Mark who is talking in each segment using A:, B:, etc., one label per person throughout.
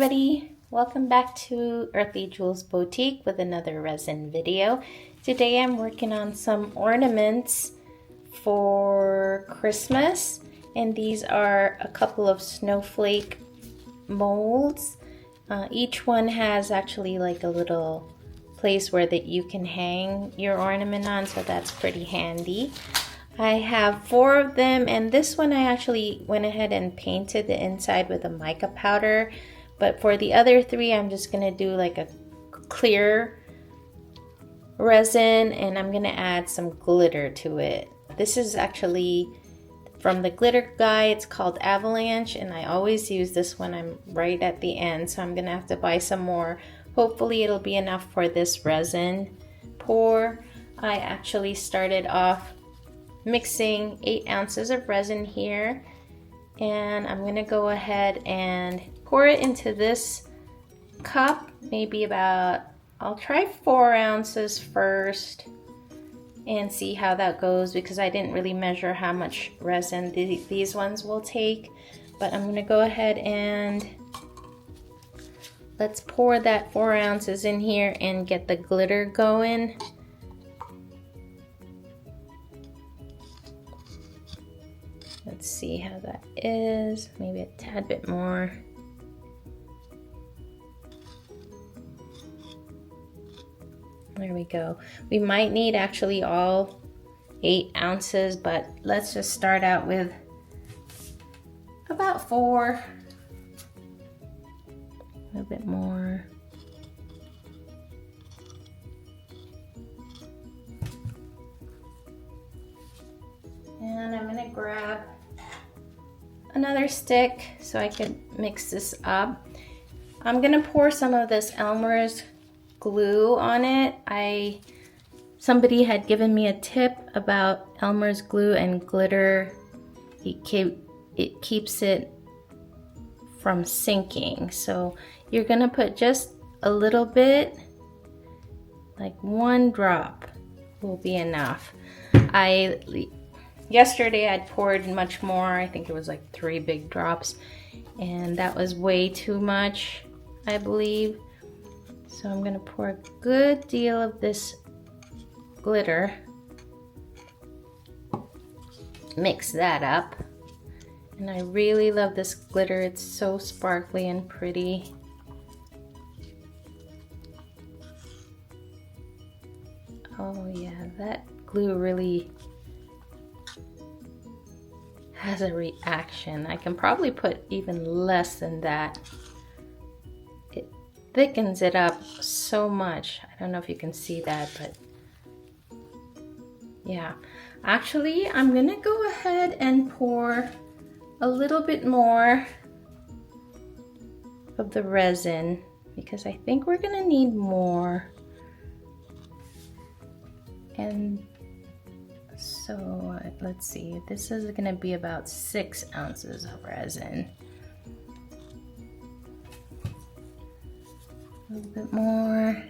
A: everybody, welcome back to Earthly Jewels Boutique with another resin video. Today I'm working on some ornaments for Christmas, and these are a couple of snowflake molds. Each one has actually like a little place where that you can hang your ornament on, so that's pretty handy. I have 4 of them, and this one I actually went ahead and painted the inside with a mica powder, but for the other 3 I'm just gonna do like a clear resin, and I'm gonna add some glitter to it. This is actually from the glitter guy. It's called Avalanche, and I always use this when I'm right at the end, so I'm gonna have to buy some more. Hopefully it'll be enough for this resin pour. I actually started off mixing 8 ounces of resin here, and I'm gonna go ahead and pour it into this cup. Maybe about, I'll try 4 ounces first and see how that goes, because I didn't really measure how much resin these ones will take. But I'm gonna go ahead and let's pour that 4 ounces in here and get the glitter going. Let's see how that is. Maybe a tad bit more. There we go. We might need actually all 8 ounces, but let's just start out with about 4. A little bit more. And I'm gonna grab another stick so I can mix this up. I'm gonna pour some of this Elmer's glue on it. Somebody had given me a tip about Elmer's glue and glitter. It keeps it from sinking. So you're gonna put just a little bit, like 1 drop will be enough. Yesterday I'd poured much more. I think it was like 3 big drops, and that was way too much, I believe. So I'm gonna pour a good deal of this glitter, mix that up. And I really love this glitter. It's so sparkly and pretty. Oh yeah, that glue really has a reaction. I can probably put even less than that. It thickens it up so much. I don't know if you can see that, but yeah. Actually, I'm gonna go ahead and pour a little bit more of the resin, because I think we're gonna need more. And so let's see, this is gonna be about 6 ounces of resin. A little bit more.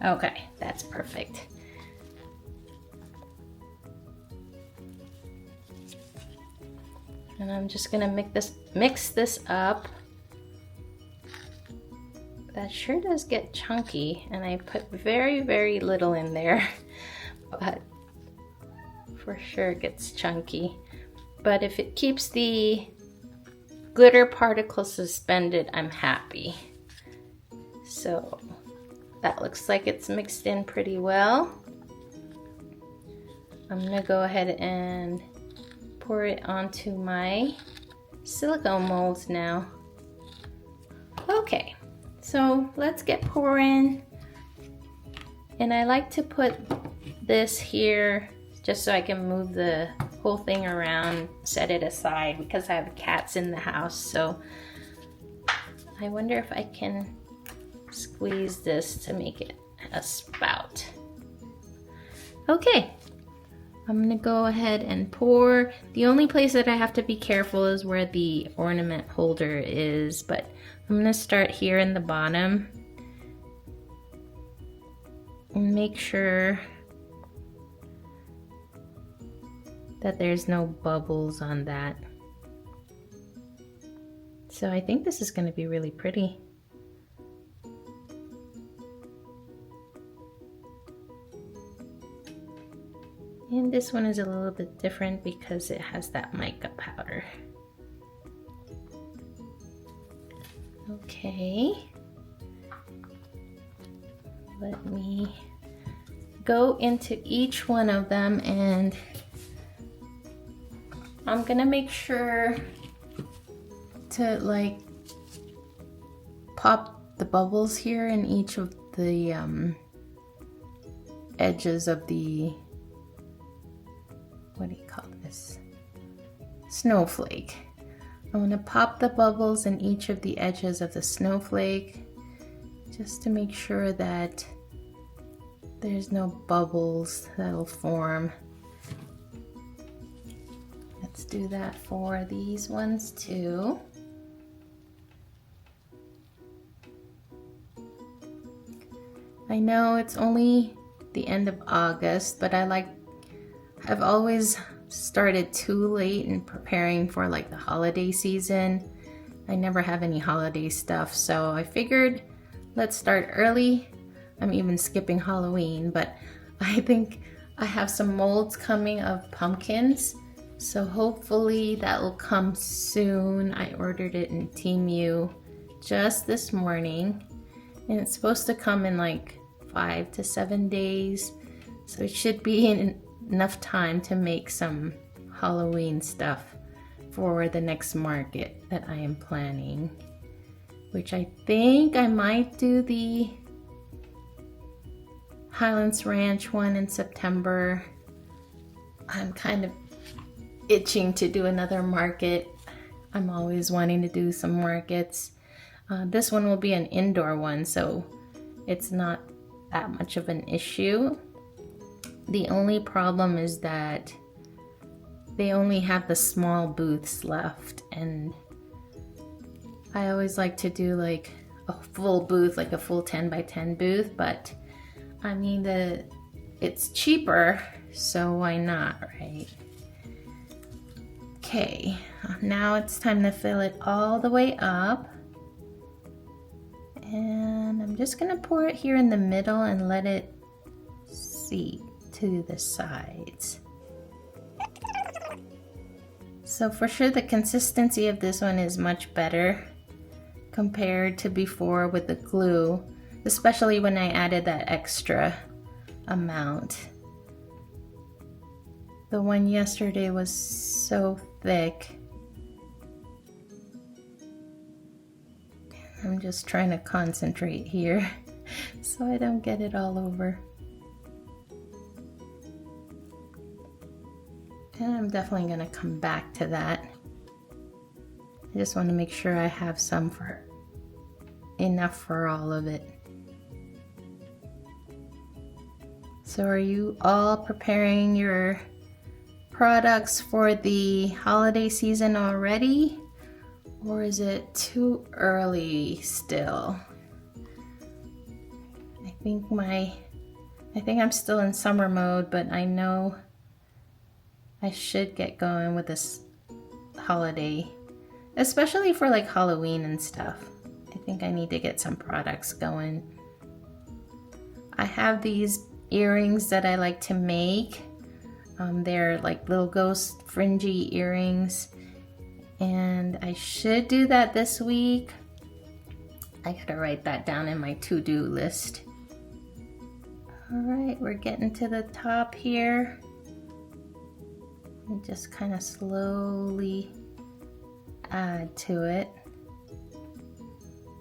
A: Okay, that's perfect. And I'm just gonna mix this up. That sure does get chunky, and I put very, very little in there, but for sure it gets chunky. But if it keeps the glitter particles suspended, I'm happy. So that looks like it's mixed in pretty well. I'm gonna go ahead and pour it onto my silicone molds now. Okay. So let's get pouring, and I like to put this here just so I can move the whole thing around, set it aside, because I have cats in the house. So I wonder if I can squeeze this to make it a spout. Okay, I'm gonna go ahead and pour. The only place that I have to be careful is where the ornament holder is, but I'm gonna start here in the bottom and make sure that there's no bubbles on that. So I think this is going to be really pretty. And this one is a little bit different because it has that mica powder. Okay. Let me go into each one of them, and I'm gonna make sure to like pop the bubbles here in each of the edges of the, what do you call this? Snowflake. I'm gonna pop the bubbles in each of the edges of the snowflake just to make sure that there's no bubbles that'll form. Let's do that for these ones too. I know it's only the end of August, but I've always started too late in preparing for like the holiday season. I never have any holiday stuff, so I figured let's start early. I'm even skipping Halloween, but I think I have some molds coming of pumpkins, so hopefully that will come soon. I ordered it in Temu just this morning, and it's supposed to come in like 5 to 7 days, so it should be enough time to make some Halloween stuff for the next market that I am planning, which I think I might do the Highlands Ranch one in September. I'm kind of itching to do another market. I'm always wanting to do some markets. This one will be an indoor one, so it's not that much of an issue. The only problem is that they only have the small booths left, and I always like to do like a full booth, like a full 10 by 10 booth, but I mean it's cheaper, so why not, right? Okay, now it's time to fill it all the way up. And I'm just gonna pour it here in the middle and let it seep to the sides. So for sure the consistency of this one is much better compared to before with the glue, especially when I added that extra amount. The one yesterday was so thick. I'm just trying to concentrate here so I don't get it all over. And I'm definitely going to come back to that. I just want to make sure I have enough for all of it. So are you all preparing your products for the holiday season already? Or is it too early still? I think I'm still in summer mode, but I know I should get going with this holiday, especially for like Halloween and stuff. I think I need to get some products going. I have these earrings that I like to make. They're like little ghost fringy earrings, and I should do that this week. I gotta write that down in my to-do list. All right, we're getting to the top here. And just kind of slowly add to it.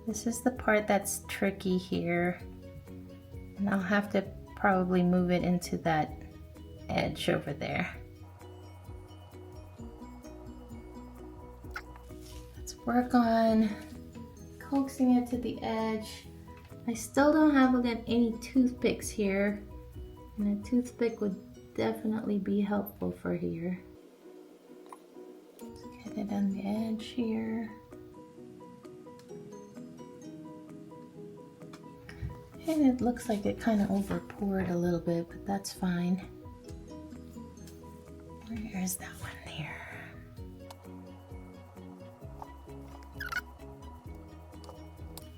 A: This is the part that's tricky here, and I'll have to probably move it into that edge over there. Let's work on coaxing it to the edge. I still don't have any toothpicks here, and a toothpick would definitely be helpful for here. Let's get it on the edge here. And it looks like it kind of over poured a little bit, but that's fine. We're Here's that one here.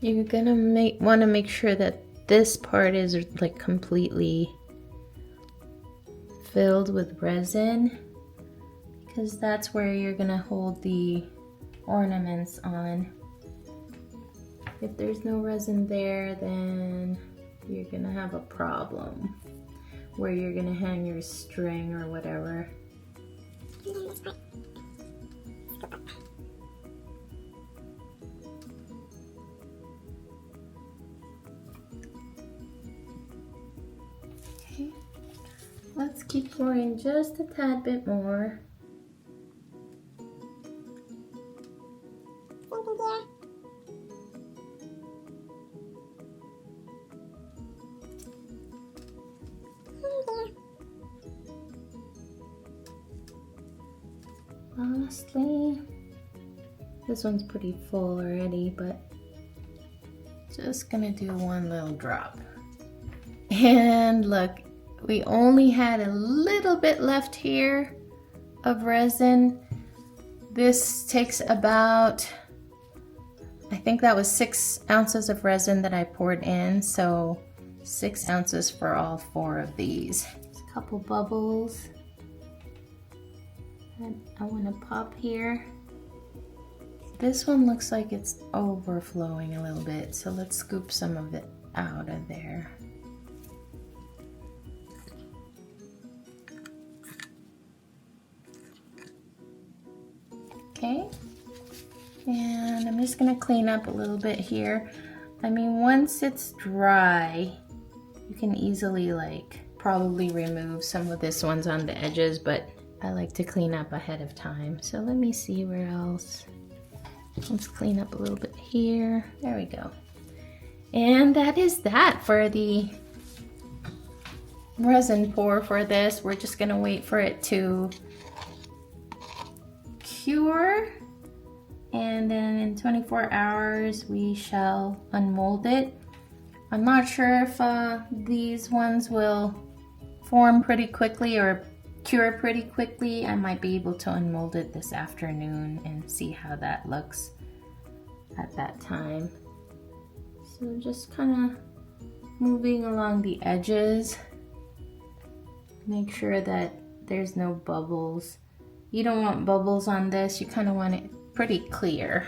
A: You're gonna want to make sure that this part is like completely filled with resin, because that's where you're gonna hold the ornaments on. If there's no resin there, then you're gonna have a problem where you're gonna hang your string or whatever. Okay, let's keep pouring just a tad bit more. Lastly, this one's pretty full already, but just gonna do one little drop. And look, we only had a little bit left here of resin. This takes about, I think that was 6 ounces of resin that I poured in, so 6 ounces for all 4 of these. Just a couple bubbles. And I want to pop here. This one looks like it's overflowing a little bit, so let's scoop some of it out of there. Okay, and I'm just gonna clean up a little bit here. I mean, once it's dry, you can easily probably remove some of this ones on the edges, but I like to clean up ahead of time. So let me see where else. Let's clean up a little bit here. There we go. And that is that for the resin pour for this. We're just gonna wait for it to cure, and then in 24 hours we shall unmold it. I'm not sure if these ones will form pretty quickly or cure pretty quickly. I might be able to unmold it this afternoon and see how that looks at that time. So just kind of moving along the edges. Make sure that there's no bubbles. You don't want bubbles on this, you kind of want it pretty clear.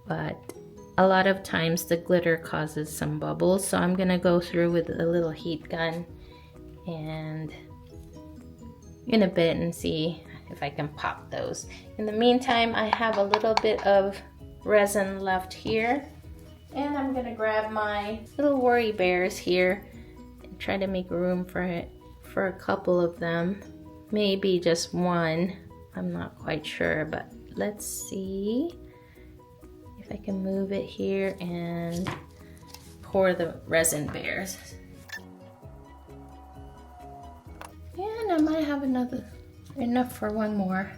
A: But a lot of times the glitter causes some bubbles, so I'm gonna go through with a little heat gun and in a bit and see if I can pop those. In the meantime, I have a little bit of resin left here, and I'm gonna grab my little worry bears here and try to make room for it for a couple of them. Maybe just one, I'm not quite sure, but let's see if I can move it here and pour the resin bears. And I might have enough for one more.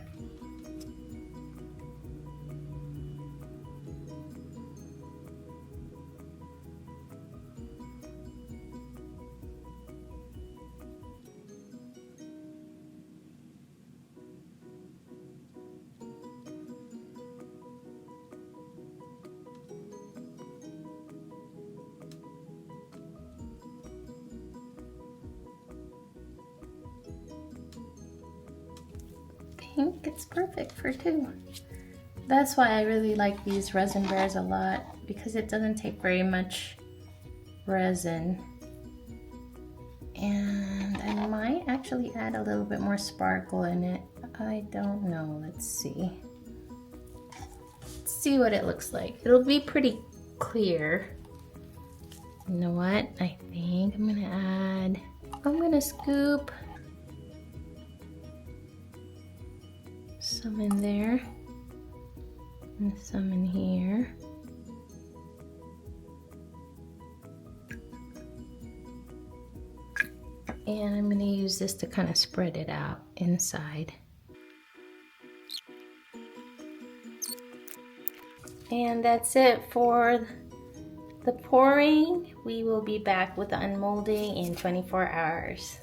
A: I think it's perfect for 2. That's why I really like these resin bears a lot, because it doesn't take very much resin. And I might actually add a little bit more sparkle in it. I don't know, let's see. Let's see what it looks like. It'll be pretty clear. You know what? I think I'm gonna scoop some in there and some in here. And I'm going to use this to kind of spread it out inside. And that's it for the pouring. We will be back with the unmolding in 24 hours.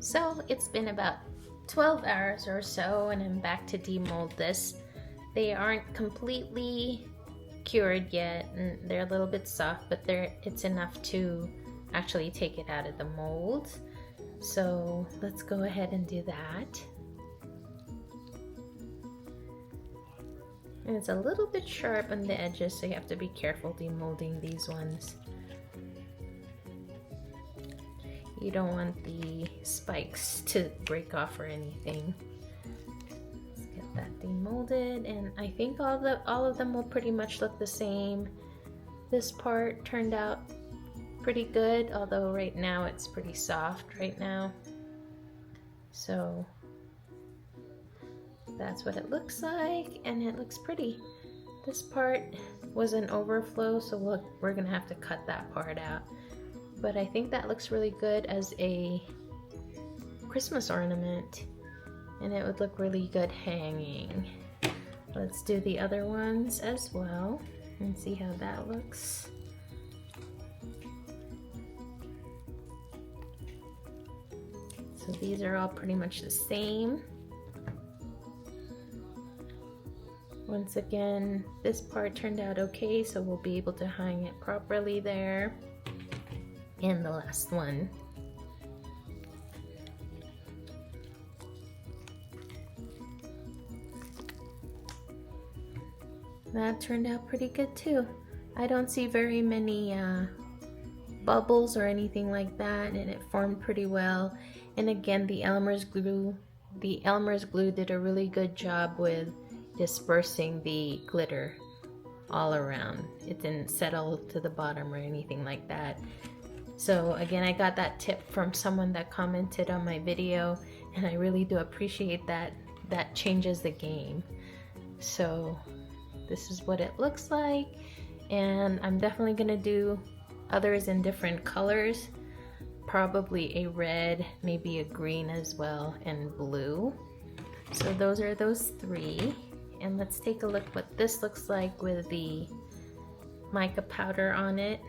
A: So it's been about 12 hours or so and I'm back to demold this. They aren't completely cured yet and they're a little bit soft, but it's enough to actually take it out of the mold. So let's go ahead and do that. And it's a little bit sharp on the edges, so you have to be careful demolding these ones. You don't want the spikes to break off or anything. Let's get that demolded, and I think all of them will pretty much look the same. This part turned out pretty good, although right now it's pretty soft right now. So that's what it looks like, and it looks pretty. This part was an overflow, so we're gonna have to cut that part out. But I think that looks really good as a Christmas ornament, and it would look really good hanging. Let's do the other ones as well and see how that looks. So these are all pretty much the same. Once again, this part turned out okay, so we'll be able to hang it properly there. And the last one. That turned out pretty good too. I don't see very many bubbles or anything like that, and it formed pretty well. And again, the Elmer's glue did a really good job with dispersing the glitter all around. It didn't settle to the bottom or anything like that. So again, I got that tip from someone that commented on my video, and I really do appreciate that. That changes the game. So this is what it looks like, and I'm definitely gonna do others in different colors, probably a red, maybe a green as well, and blue. So those are those three, and let's take a look what this looks like with the mica powder on it.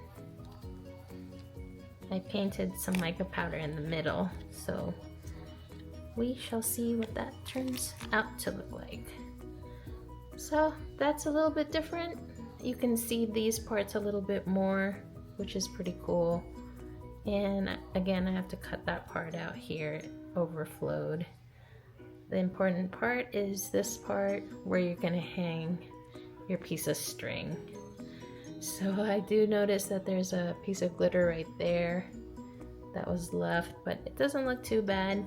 A: I painted some mica powder in the middle, so we shall see what that turns out to look like. So that's a little bit different. You can see these parts a little bit more, which is pretty cool. And again, I have to cut that part out here. It overflowed. The important part is this part where you're gonna hang your piece of string. So I do notice that there's a piece of glitter right there that was left, but it doesn't look too bad.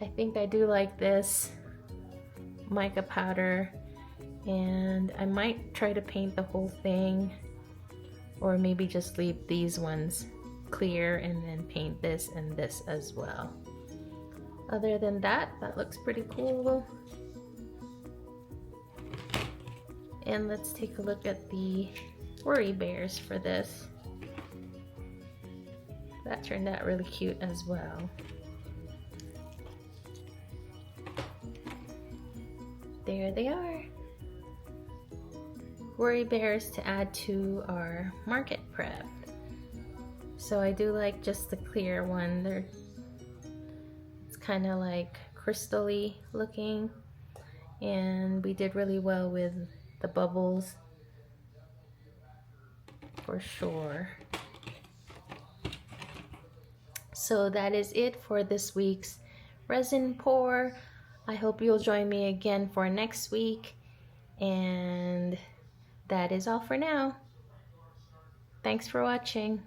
A: I think I do like this mica powder, and I might try to paint the whole thing, or maybe just leave these ones clear and then paint this and this as well. Other than that, that looks pretty cool. And let's take a look at the worry bears for this. That turned out really cute as well. There they are. Worry bears to add to our market prep. So I do like just the clear one. It's kind of like crystal-y looking, and we did really well with the bubbles for sure. So that is it for this week's resin pour. I hope you'll join me again for next week, and that is all for now. Thanks for watching.